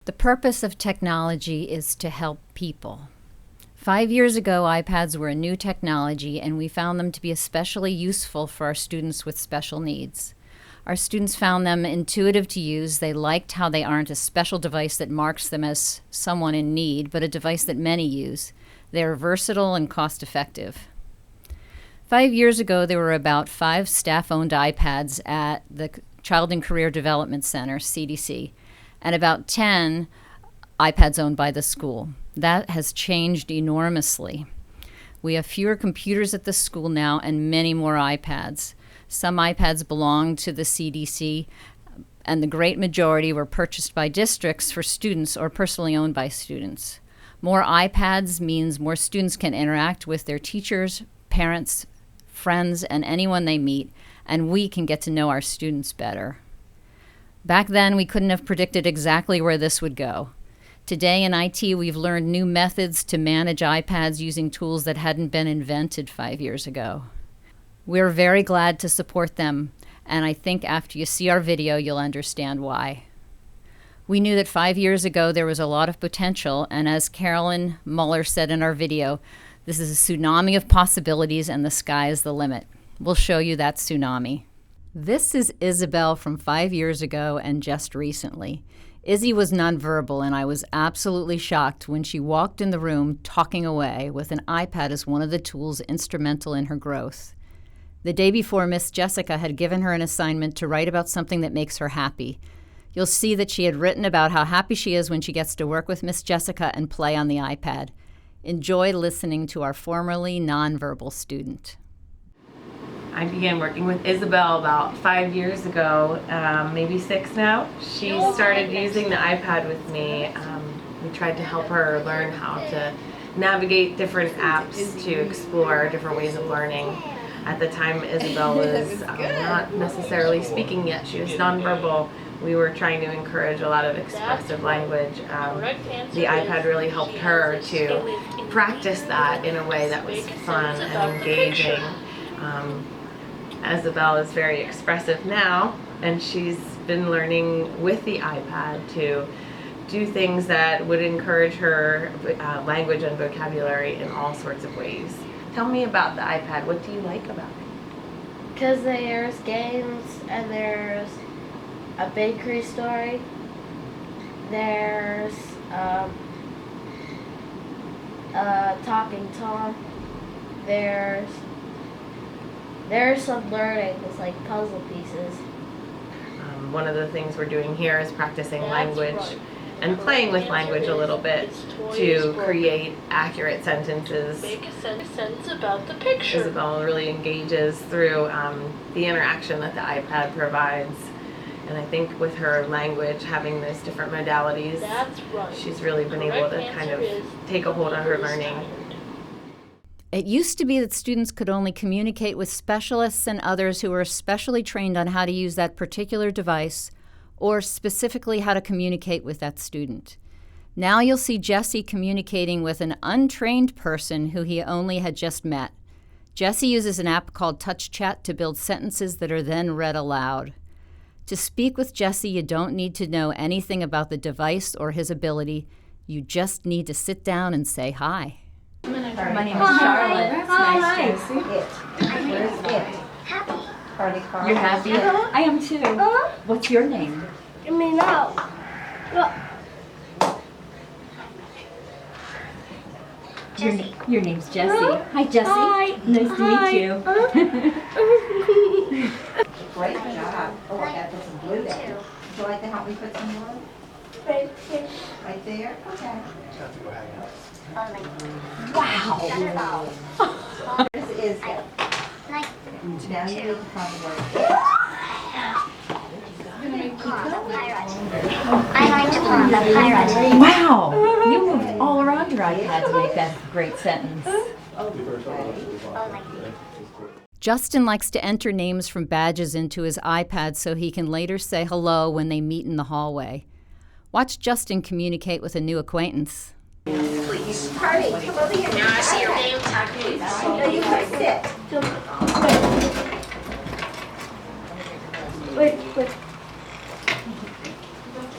The purpose of technology is to help people. 5 years ago, iPads were a new technology, and we found them to be especially useful for our students with special needs. Our students found them intuitive to use. They liked how they aren't a special device that marks them as someone in need, but a device that many use. They are versatile and cost-effective. 5 years ago, there were about 5 staff-owned iPads at the Child and Career Development Center, CDC, and about 10 iPads owned by the school. That has changed enormously. We have fewer computers at the school now and many more iPads. Some iPads belong to the CDC, and the great majority were purchased by districts for students or personally owned by students. More iPads means more students can interact with their teachers, parents, friends, and anyone they meet, and we can get to know our students better. Back then, we couldn't have predicted exactly where this would go. Today in IT, we've learned new methods to manage iPads using tools that hadn't been invented 5 years ago. We're very glad to support them, and I think after you see our video, you'll understand why. We knew that 5 years ago there was a lot of potential, and as Carolyn Muller said in our video, this is a tsunami of possibilities and the sky is the limit. We'll show you that tsunami. This is Isabel from 5 years ago and just recently. Izzy was nonverbal, and I was absolutely shocked when she walked in the room talking away with an iPad as one of the tools instrumental in her growth. The day before, Miss Jessica had given her an assignment to write about something that makes her happy. You'll see that she had written about how happy she is when she gets to work with Miss Jessica and play on the iPad. Enjoy listening to our formerly nonverbal student. I began working with Isabel about 5 years ago, maybe 6 now. She started using the iPad with me. We tried to help her learn how to navigate different apps to explore different ways of learning. At the time, Isabel was not necessarily speaking yet. She was nonverbal. We were trying to encourage a lot of expressive language. The iPad really helped her to practice that in a way that was fun and engaging. Isabel is very expressive now, and she's been learning with the iPad to do things that would encourage her language and vocabulary in all sorts of ways. Tell me about the iPad. What do you like about it? Because there's games, and there's a bakery story. There's Talking Tom. There's some learning. It's like puzzle pieces. One of the things we're doing here is practicing language and playing with language a little bit to create accurate sentences. Make a sense about the picture. Isabel really engages through the interaction that the iPad provides. And I think with her language, having those different modalities, she's really been able to kind of take a hold of her learning. It used to be that students could only communicate with specialists and others who were especially trained on how to use that particular device or specifically how to communicate with that student. Now you'll see Jesse communicating with an untrained person who he only had just met. Jesse uses an app called Touch Chat to build sentences that are then read aloud. To speak with Jesse, you don't need to know anything about the device or his ability. You just need to sit down and say hi. My name is Charlotte. That's nice, Josie. Where's it? Happy. Party car. You're happy? I am too. What's your name? Let me know. Look. Jessie. Your name's Jessie. Hi, Jessie. Hi. Nice Hi. to meet you. Great job. Oh, I got some glue there. Would you like to help me put some glue? Right here. Right there? Okay. Wow. This is it. Like Now you need to find I like to put on the pirate. Wow! You moved all around your iPad to make that great sentence. Justin likes to enter names from badges into his iPad so he can later say hello when they meet in the hallway. Watch Justin communicate with a new acquaintance. Please. Party, come over here. Now I see your name tag, please. No, you can sit. Wait.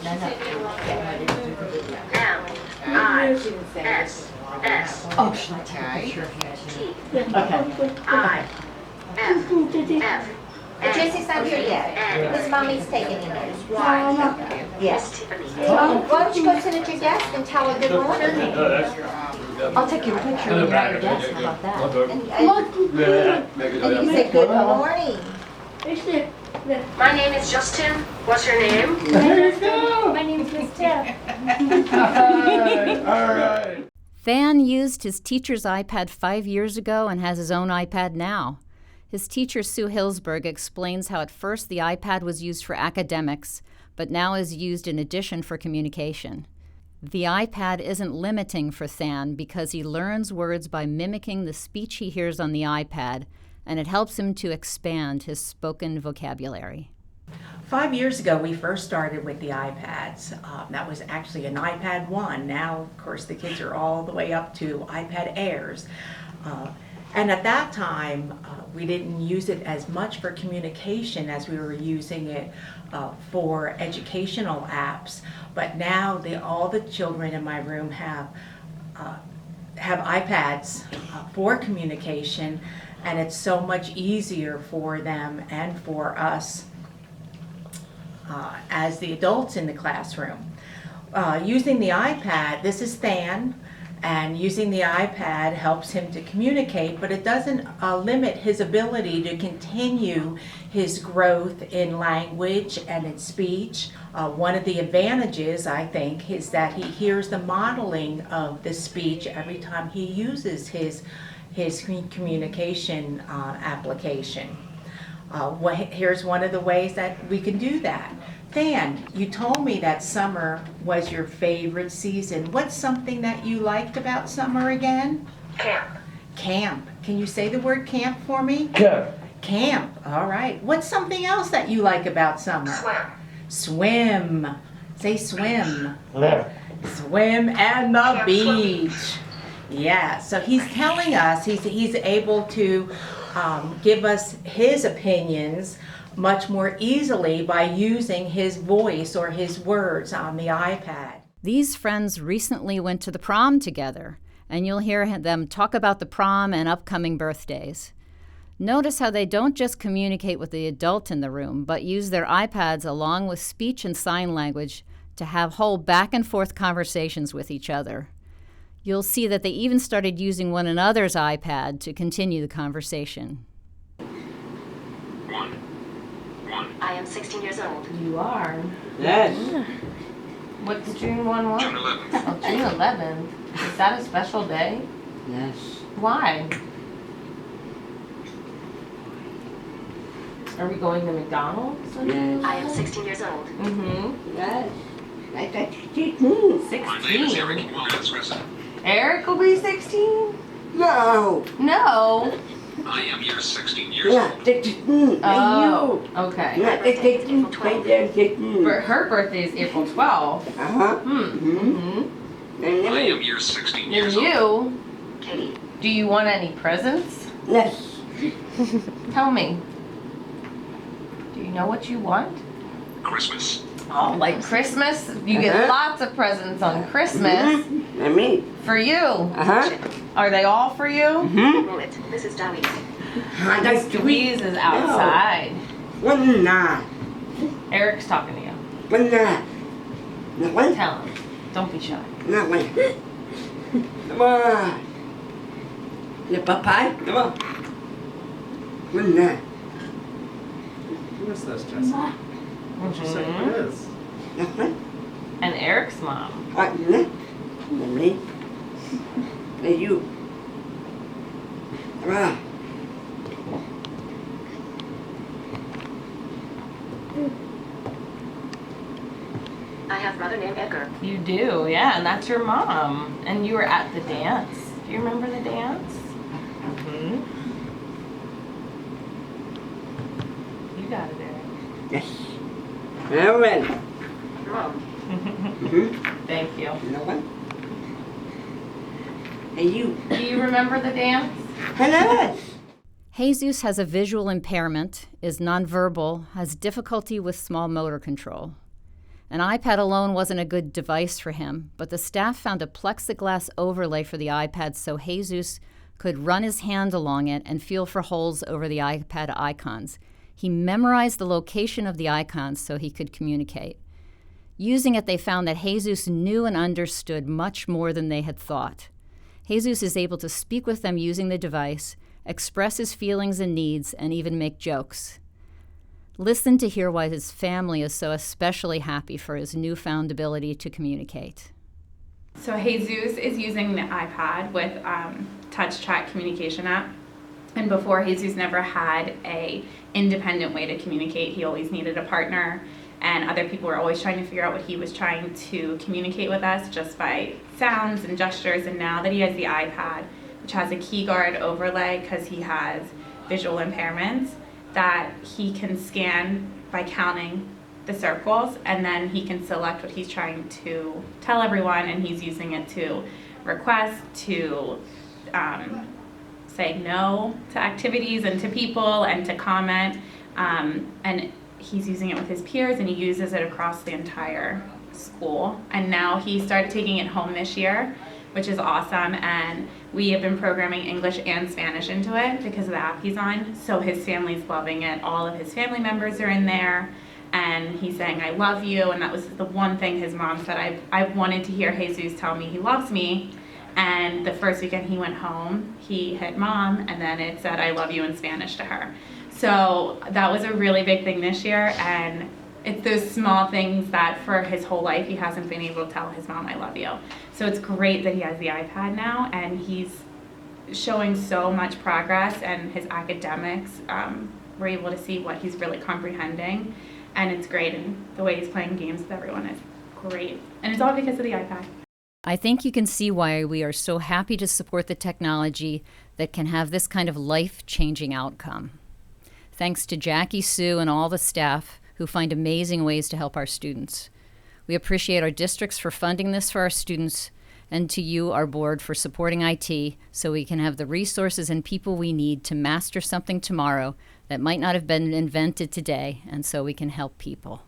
No. Oh, should I take a picture of you? I. F. F. Jesse's not here yet. His mommy's taking him in. Yes. Well, why don't you go sit at your desk and tell her good morning? I'll take your picture when you're at your desk. How about that? And you can say good morning. My name is Justin. What's your name? My name's Miss Tiff. Than used his teacher's iPad 5 years ago and has his own iPad now. His teacher, Sue Hillsberg, explains how at first the iPad was used for academics, but now is used in addition for communication. The iPad isn't limiting for Than because he learns words by mimicking the speech he hears on the iPad, and it helps him to expand his spoken vocabulary. 5 years ago, we first started with the iPads. That was actually an iPad 1. Now, of course, the kids are all the way up to iPad Airs. And at that time, we didn't use it as much for communication as we were using it for educational apps. But now all the children in my room have iPads for communication, and it's so much easier for them and for us as the adults in the classroom. Using the iPad, this is Than, and using the iPad helps him to communicate, but it doesn't limit his ability to continue his growth in language and in speech. One of the advantages, I think, is that he hears the modeling of the speech every time he uses his communication application. Here's one of the ways that we can do that. Than, you told me that summer was your favorite season. What's something that you liked about summer again? Camp. Camp. Can you say the word camp for me? Camp. Camp. All right. What's something else that you like about summer? Swim. Swim. Say swim. There. Swim and the Camp beach. Yeah. So he's telling us he's able to give us his opinions much more easily by using his voice or his words on the iPad. These friends recently went to the prom together, and you'll hear them talk about the prom and upcoming birthdays. Notice how they don't just communicate with the adult in the room, but use their iPads along with speech and sign language to have whole back and forth conversations with each other. You'll see that they even started using one another's iPad to continue the conversation. I am 16 years old. You are. Yes. What's June 1? June 11th. Oh, June 11th. Is that a special day? Yes. Why? Are we going to McDonald's? Yes. I am 16 years old. Mm-hmm. Yes. I got 16. My name is Eric 16. Morgan's resident. Eric will be 16? No. No. I am here 16 years Yeah, old. 16. Oh, okay. Yeah, 16. Right there, 16. But her birthday is April 12th. Uh-huh. Mm-hmm. I am here 16 And years old. you, Katie. do you want any presents? Yes. Tell me. Do you know what you want? Christmas. Oh, like Christmas? You get lots of presents on Christmas. And me. For you. Uh-huh. Are they all for you? Moment. This is Dowey. That's Louise is outside. One not. Eric's talking to you. One not. No one. Tell him. Don't be shy. No one. Come on. Yeah, Papa. Come on. One not. Who is this, Jesse? What'd you say who it is? No one. And Eric's mom. What? No. Me. And you. Come on. I have a brother named Edgar. You do, yeah, and that's your mom. And you were at the dance. Do you remember the dance? Mm-hmm. You got it, Eric. Yes. All right. Mom. Thank you. No one. And you. Do you remember the dance? Hello. Jesus has a visual impairment, is nonverbal, has difficulty with small motor control. An iPad alone wasn't a good device for him, but the staff found a plexiglass overlay for the iPad so Jesus could run his hand along it and feel for holes over the iPad icons. He memorized the location of the icons so he could communicate. Using it, they found that Jesus knew and understood much more than they had thought. Jesus is able to speak with them using the device, express his feelings and needs, and even make jokes. Listen to hear why his family is so especially happy for his newfound ability to communicate. So Jesus is using the iPad with touch chat communication app. And before, Jesus never had a independent way to communicate. He always needed a partner, and other people were always trying to figure out what he was trying to communicate with us just by sounds and gestures. And now that he has the iPad, which has a key guard overlay because he has visual impairments, that he can scan by counting the circles, and then he can select what he's trying to tell everyone, and he's using it to request, to say no to activities and to people, and to comment, and he's using it with his peers, and he uses it across the entire school. And now he started taking it home this year, which is awesome, and we have been programming English and Spanish into it because of the app he's on. So his family's loving it. All of his family members are in there, and he's saying, "I love you," and that was the one thing his mom said. I wanted to hear Jesus tell me he loves me, and the first weekend he went home, he hit Mom, and then it said, "I love you" in Spanish to her. So that was a really big thing this year, and it's those small things that for his whole life he hasn't been able to tell his mom, "I love you." So it's great that he has the iPad now, and he's showing so much progress, and his academics, we're able to see what he's really comprehending, and it's great, and the way he's playing games with everyone is great. And it's all because of the iPad. I think you can see why we are so happy to support the technology that can have this kind of life-changing outcome. Thanks to Jackie, Sue, and all the staff who find amazing ways to help our students. We appreciate our districts for funding this for our students, and to you, our board, for supporting IT so we can have the resources and people we need to master something tomorrow that might not have been invented today, and so we can help people.